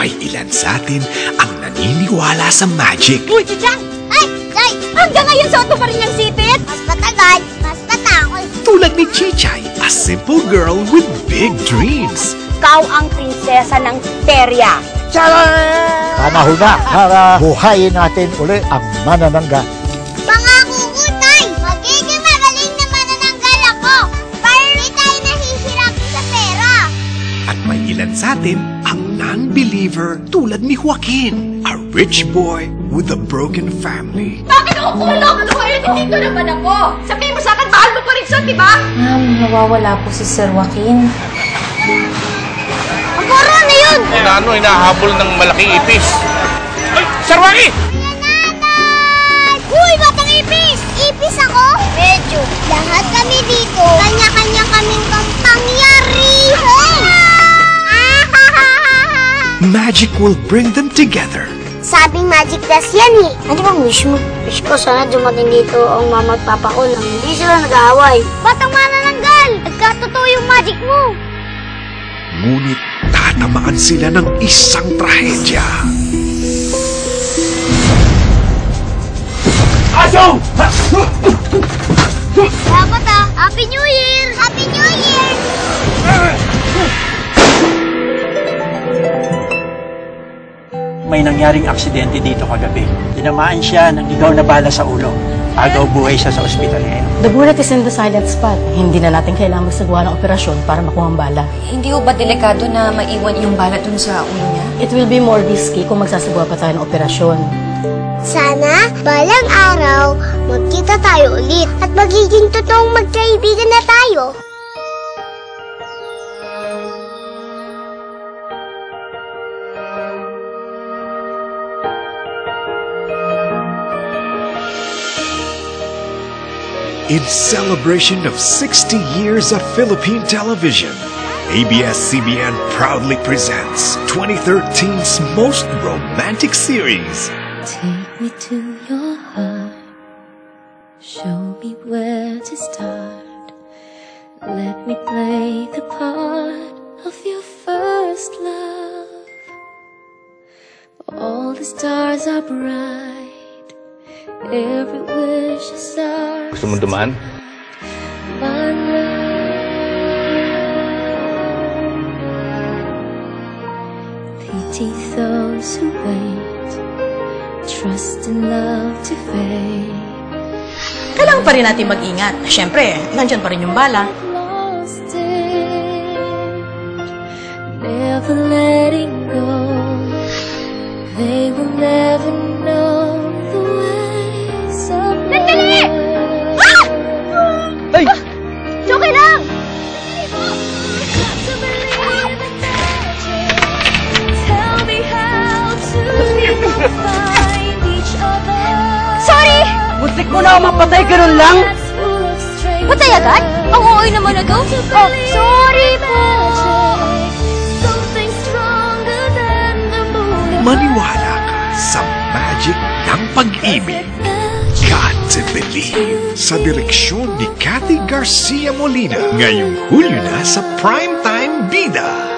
may ilan sa atin ang naniniwala sa magic. Uy, Chichang! Ay! Hanggang ngayon suot mo pa rin yung sipit? Mas matagal, mas matakot. Tulad ni Chichay, a simple girl with big dreams. Ikaw ang prinsesa ng Teria. Panahon na para buhayin natin uli ang manananggal. Pangako ko, Tay! Magiging magaling na manananggal ako para hindi tayo nahihirap sa pera. At may ilan sa atin ang non-believer tulad ni Joaquin, a rich boy with a broken family. Bakit ako kulong? Ano kayo? Dito naman ako. Sabihin mo sa akin, mahal mo pa rin siya, di ba? Ma'am, nawawala po si Sir Joaquin. Magkoro na yun! Hinahabol ng malaking ipis. Ay, Sarwaki! Nanay! Uy, batang ipis! Ipis ako? Medyo. Lahat kami dito, kanya-kanya kaming kapangyarihan. Magic will bring them together. Sabing magic dust yan eh. Ano bang wish mo? Wish ko sana dumating dito ang mama at papa ko nang hindi sila nag-aaway. Batang manananggal! Nagkatotoo yung magic mo! Ngunit tatamaan sila ng isang trahedya. Aso! Dapat Happy New Year! Happy New Year! May nangyaring aksidente dito kagabi. Tinamaan siya ng ligaw na bala sa ulo. Agaw buhay siya sa ospital ngayon. The bullet is in the silent spot. Hindi na natin kailangan magsagawa ng operasyon para makuha ang bala. Hindi ho ba delikado na maiwan yung bala dun sa ulo niya? It will be more risky kung magsasagawa pa tayo ng operasyon. Sana, balang araw, magkita tayo ulit at magiging totoong magkaibigan na tayo. In celebration of 60 years of Philippine television, ABS-CBN proudly presents 2013's most romantic series. Take me to your heart, show me where to start. Let me play the part of your first love. All the stars are bright, every wish is ours. Gusto mo dumaan? My love. Pity those who wait, trust and love to fade. Kailangan pa rin natin mag-ingat. Siyempre, nandyan pa rin yung bala. Lost it, never letting go. They will never know the ways of love. Ay! Joke lang! Tell me how to find each other. Sorry! Butik mo na mapatay, ganun lang. Patay agad? Ang ooy naman na to. Oh, sorry po! Something stronger than the moon. Maniwala ka sa magic ng pag-ibig. Got to Believe sa direksyon ni Cathy Garcia Molina ngayong Hulyo na sa Primetime Bida.